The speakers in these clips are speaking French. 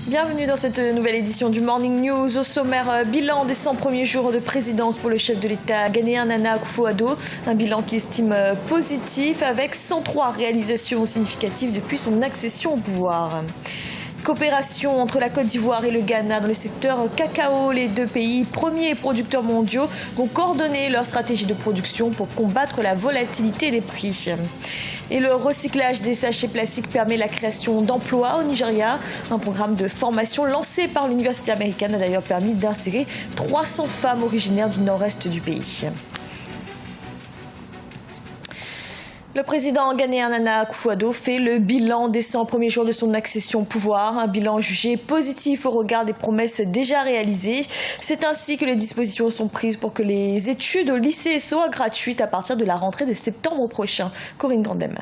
Bienvenue dans cette nouvelle édition du Morning News. Au sommaire, bilan des 100 premiers jours de présidence pour le chef de l'État ghanéen Nana Akufo-Addo. Un bilan qu'il estime positif avec 103 réalisations significatives depuis son accession au pouvoir. Coopération entre la Côte d'Ivoire et le Ghana dans le secteur cacao. Les deux pays, premiers producteurs mondiaux, vont coordonner leur stratégie de production pour combattre la volatilité des prix. Et le recyclage des sachets plastiques permet la création d'emplois au Nigeria. Un programme de formation lancé par l'université américaine a d'ailleurs permis d'insérer 300 femmes originaires du nord-est du pays. Le président ghanéen Nana Akufo-Addo fait le bilan des 100 premiers jours de son accession au pouvoir, un bilan jugé positif au regard des promesses déjà réalisées. C'est ainsi que les dispositions sont prises pour que les études au lycée soient gratuites à partir de la rentrée de septembre prochain. Corinne Grandem.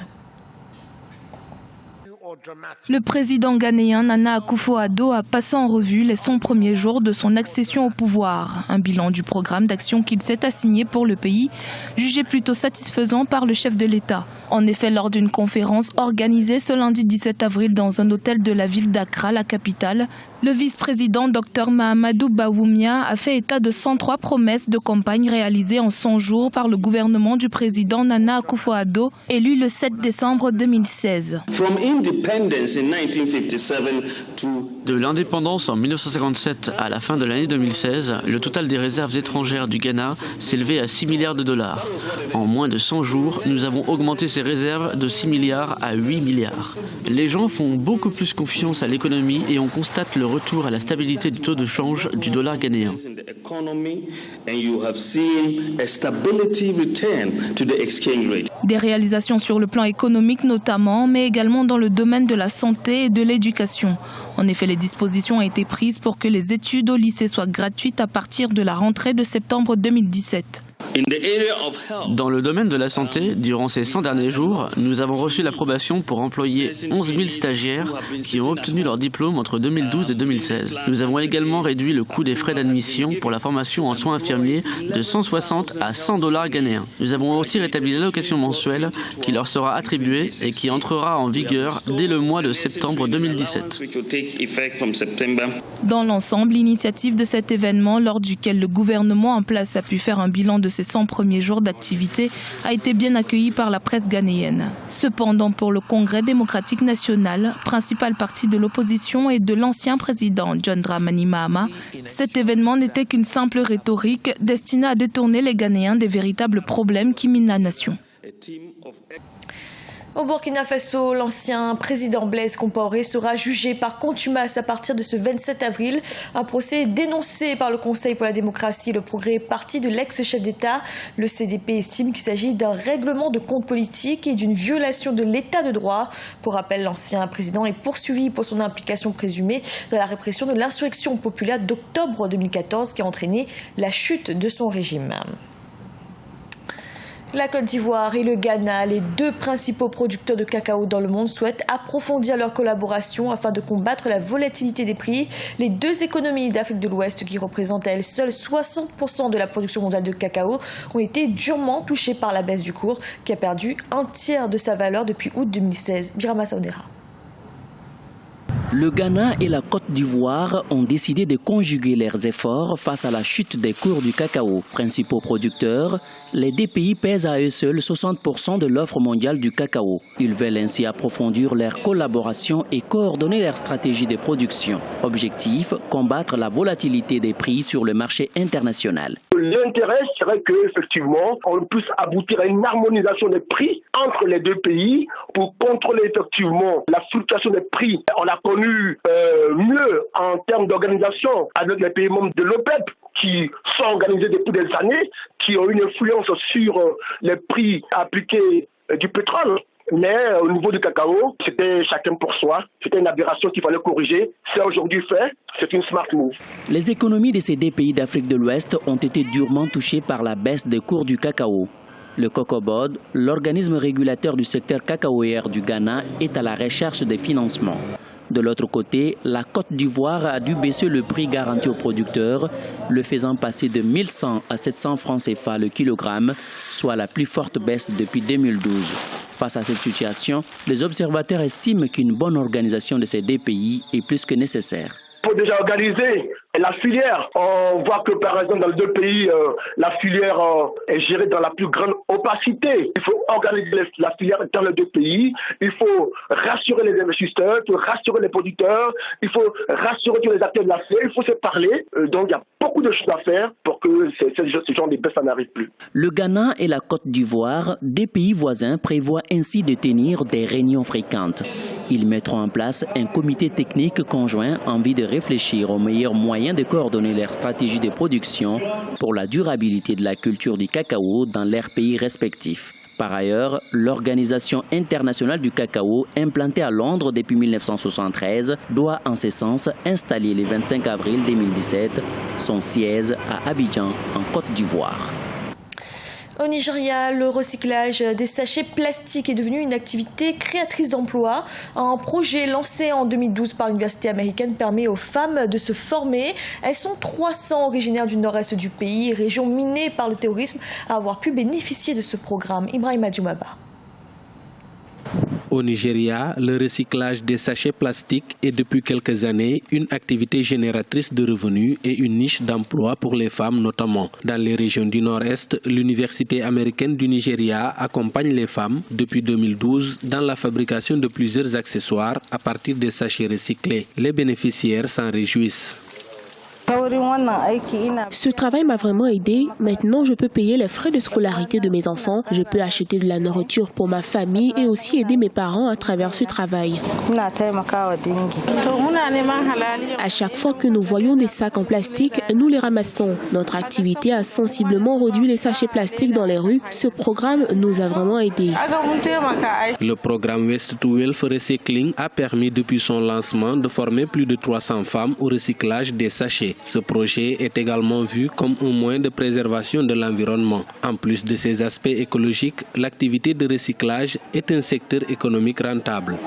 Le président ghanéen Nana Akufo-Addo a passé en revue les 100 premiers jours de son accession au pouvoir. Un bilan du programme d'action qu'il s'est assigné pour le pays, jugé plutôt satisfaisant par le chef de l'État. En effet, lors d'une conférence organisée ce lundi 17 avril dans un hôtel de la ville d'Accra, la capitale, le vice-président Dr Mahamadou Bawumia a fait état de 103 promesses de campagne réalisées en 100 jours par le gouvernement du président Nana Akufo-Addo, élu le 7 décembre 2016. De l'indépendance en 1957 à la fin de l'année 2016, le total des réserves étrangères du Ghana s'élevait à 6 milliards de dollars. En moins de 100 jours, nous avons augmenté ces réserves de 6 milliards à 8 milliards. Les gens font beaucoup plus confiance à l'économie et on constate le retour à la stabilité du taux de change du dollar ghanéen. Des réalisations sur le plan économique notamment, mais également dans le domaine de la santé et de l'éducation. En effet, les dispositions ont été prises pour que les études au lycée soient gratuites à partir de la rentrée de septembre 2017. Dans le domaine de la santé, durant ces 100 derniers jours, nous avons reçu l'approbation pour employer 11 000 stagiaires qui ont obtenu leur diplôme entre 2012 et 2016. Nous avons également réduit le coût des frais d'admission pour la formation en soins infirmiers de 160 à 100 dollars ghanéens. Nous avons aussi rétabli l'allocation mensuelle qui leur sera attribuée et qui entrera en vigueur dès le mois de septembre 2017. Dans l'ensemble, l'initiative de cet événement, lors duquel le gouvernement en place a pu faire un bilan de ses 100 premiers jours d'activité, a été bien accueilli par la presse ghanéenne. Cependant, pour le Congrès démocratique national, principal parti de l'opposition et de l'ancien président John Dramani Mahama, cet événement n'était qu'une simple rhétorique destinée à détourner les Ghanéens des véritables problèmes qui minent la nation. Au Burkina Faso, l'ancien président Blaise Compaoré sera jugé par contumace à partir de ce 27 avril. Un procès dénoncé par le Conseil pour la démocratie et le progrès, parti de l'ex-chef d'État. Le CDP estime qu'il s'agit d'un règlement de compte politique et d'une violation de l'état de droit. Pour rappel, l'ancien président est poursuivi pour son implication présumée dans la répression de l'insurrection populaire d'octobre 2014 qui a entraîné la chute de son régime. La Côte d'Ivoire et le Ghana, les deux principaux producteurs de cacao dans le monde, souhaitent approfondir leur collaboration afin de combattre la volatilité des prix. Les deux économies d'Afrique de l'Ouest, qui représentent à elles seules 60% de la production mondiale de cacao, ont été durement touchées par la baisse du cours, qui a perdu un tiers de sa valeur depuis août 2016. Birama Saoudera. Le Ghana et la Côte d'Ivoire ont décidé de conjuguer leurs efforts face à la chute des cours du cacao. Principaux producteurs, les deux pays pèsent à eux seuls 60% de l'offre mondiale du cacao. Ils veulent ainsi approfondir leur collaboration et coordonner leur stratégie de production. Objectif, combattre la volatilité des prix sur le marché international. L'intérêt serait qu'effectivement, on puisse aboutir à une harmonisation des prix entre les deux pays pour contrôler effectivement la fluctuation des prix. On a connu mieux en termes d'organisation avec les pays membres de l'OPEP qui sont organisés depuis des années, qui ont une influence sur les prix appliqués du pétrole. Mais au niveau du cacao, c'était chacun pour soi. C'était une aberration qu'il fallait corriger. C'est aujourd'hui fait. C'est une smart move. Les économies de ces deux pays d'Afrique de l'Ouest ont été durement touchées par la baisse des cours du cacao. Le COCOBOD, l'organisme régulateur du secteur cacaoyer du Ghana, est à la recherche des financements. De l'autre côté, la Côte d'Ivoire a dû baisser le prix garanti aux producteurs, le faisant passer de 1100 à 700 francs CFA le kilogramme, soit la plus forte baisse depuis 2012. Face à cette situation, les observateurs estiment qu'une bonne organisation de ces deux pays est plus que nécessaire. Il faut déjà organiser la filière. On voit que par exemple dans les deux pays, la filière est gérée dans la plus grande opacité. Il faut organiser la filière dans les deux pays. Il faut rassurer les investisseurs, il faut rassurer les producteurs, il faut rassurer tous les acteurs de la filière, il faut se parler. Donc il y a beaucoup de choses à faire pour que ce genre de baisse n'arrive plus. Le Ghana et la Côte d'Ivoire, deux pays voisins, prévoient ainsi de tenir des réunions fréquentes. Ils mettront en place un comité technique conjoint en vue de réfléchir aux meilleurs moyens de coordonner leur stratégie de production pour la durabilité de la culture du cacao dans leurs pays respectifs. Par ailleurs, l'Organisation internationale du cacao, implantée à Londres depuis 1973, doit en ce sens installer le 25 avril 2017 son siège à Abidjan, en Côte d'Ivoire. Au Nigeria, le recyclage des sachets plastiques est devenu une activité créatrice d'emplois. Un projet lancé en 2012 par l'université américaine permet aux femmes de se former. Elles sont 300 originaires du nord-est du pays, région minée par le terrorisme, à avoir pu bénéficier de ce programme. Ibrahima Djoumaba. Au Nigeria, le recyclage des sachets plastiques est depuis quelques années une activité génératrice de revenus et une niche d'emploi pour les femmes notamment. Dans les régions du Nord-Est, l'Université américaine du Nigeria accompagne les femmes depuis 2012 dans la fabrication de plusieurs accessoires à partir des sachets recyclés. Les bénéficiaires s'en réjouissent. Ce travail m'a vraiment aidé. Maintenant, je peux payer les frais de scolarité de mes enfants. Je peux acheter de la nourriture pour ma famille et aussi aider mes parents à travers ce travail. À chaque fois que nous voyons des sacs en plastique, nous les ramassons. Notre activité a sensiblement réduit les sachets plastiques dans les rues. Ce programme nous a vraiment aidés. Le programme Waste to Wealth Recycling a permis depuis son lancement de former plus de 300 femmes au recyclage des sachets. Ce projet est également vu comme un moyen de préservation de l'environnement. En plus de ses aspects écologiques, l'activité de recyclage est un secteur économique rentable.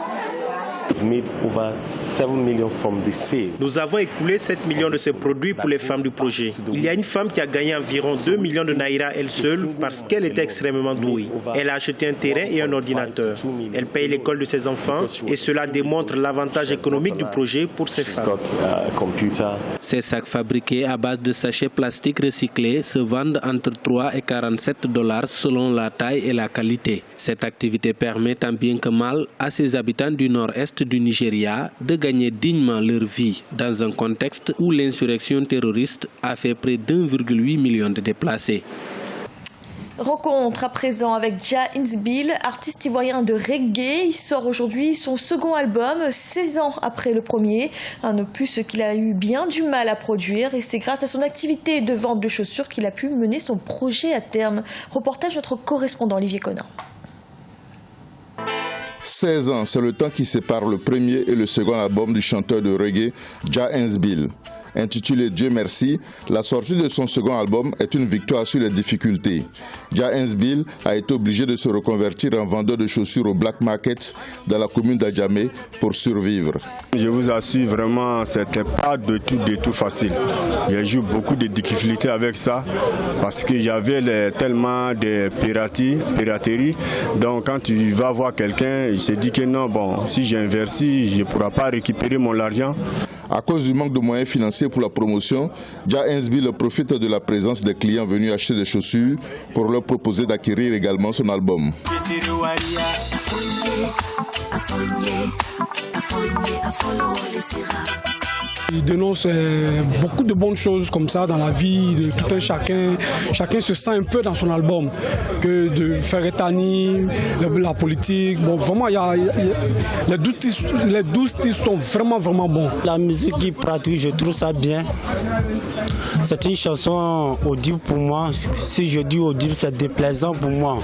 Nous avons écoulé 7 millions de ces produits pour les femmes du projet. Il y a une femme qui a gagné environ 2 millions de naira elle seule parce qu'elle était extrêmement douée. Elle a acheté un terrain et un ordinateur. Elle paye l'école de ses enfants et cela démontre l'avantage économique du projet pour ces femmes. Ces sacs fabriqués à base de sachets plastiques recyclés se vendent entre 3 et 47 $ selon la taille et la qualité. Cette activité permet tant bien que mal à ses habitants du nord-est du Nigeria de gagner dignement leur vie dans un contexte où l'insurrection terroriste a fait près d'1,8 million de déplacés. Rencontre à présent avec Ja Insbil, artiste ivoirien de reggae. Il sort aujourd'hui son second album, 16 ans après le premier. Un opus qu'il a eu bien du mal à produire et c'est grâce à son activité de vente de chaussures qu'il a pu mener son projet à terme. Reportage notre correspondant Olivier Conan. 16 ans, c'est le temps qui sépare le premier et le second album du chanteur de reggae Ja Insbil. Intitulé Dieu merci, la sortie de son second album est une victoire sur les difficultés. Ja Insbil a été obligé de se reconvertir en vendeur de chaussures au black market dans la commune d'Adjamé pour survivre. Je vous assure vraiment, c'était pas du tout facile. J'ai eu beaucoup de difficultés avec ça parce qu'il y avait tellement de piraterie. Donc quand tu vas voir quelqu'un, il se dit que non, bon, si j'investis, je ne pourrai pas récupérer mon argent. À cause du manque de moyens financiers pour la promotion, Ja Insbil profite de la présence des clients venus acheter des chaussures pour leur proposer d'acquérir également son album. Il dénonce beaucoup de bonnes choses comme ça dans la vie de tout un chacun. Chacun se sent un peu dans son album que de faire étanir la politique. Bon, vraiment, les 12 titres sont vraiment bons. La musique qui pratique, je trouve ça bien. C'est une chanson audible pour moi. Si je dis audible, c'est déplaisant pour moi.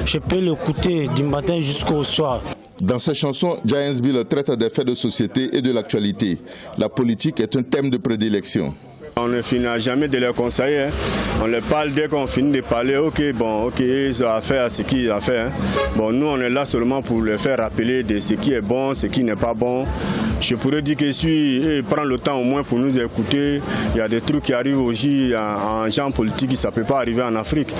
Je peux l'écouter du matin jusqu'au soir. Dans ses chansons, Ja Insbil traite des faits de société et de l'actualité. La politique est un thème de prédilection. On ne finit jamais de les conseiller. On les parle dès qu'on finit de parler. Ok, ils ont affaire à ce qu'ils ont fait. Bon, nous, on est là seulement pour les faire rappeler de ce qui est bon, ce qui n'est pas bon. Je pourrais dire que si ils prennent le temps au moins pour nous écouter, il y a des trucs qui arrivent aussi en genre politique, ça ne peut pas arriver en Afrique.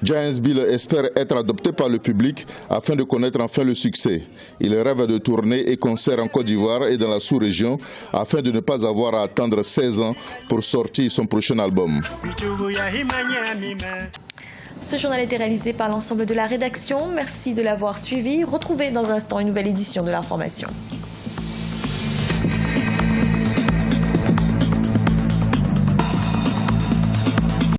Giants Bill espère être adopté par le public afin de connaître enfin le succès. Il rêve de tournées et concerts en Côte d'Ivoire et dans la sous-région afin de ne pas avoir à attendre 16 ans pour sortir son prochain album. Ce journal a été réalisé par l'ensemble de la rédaction. Merci de l'avoir suivi. Retrouvez dans un instant une nouvelle édition de l'information.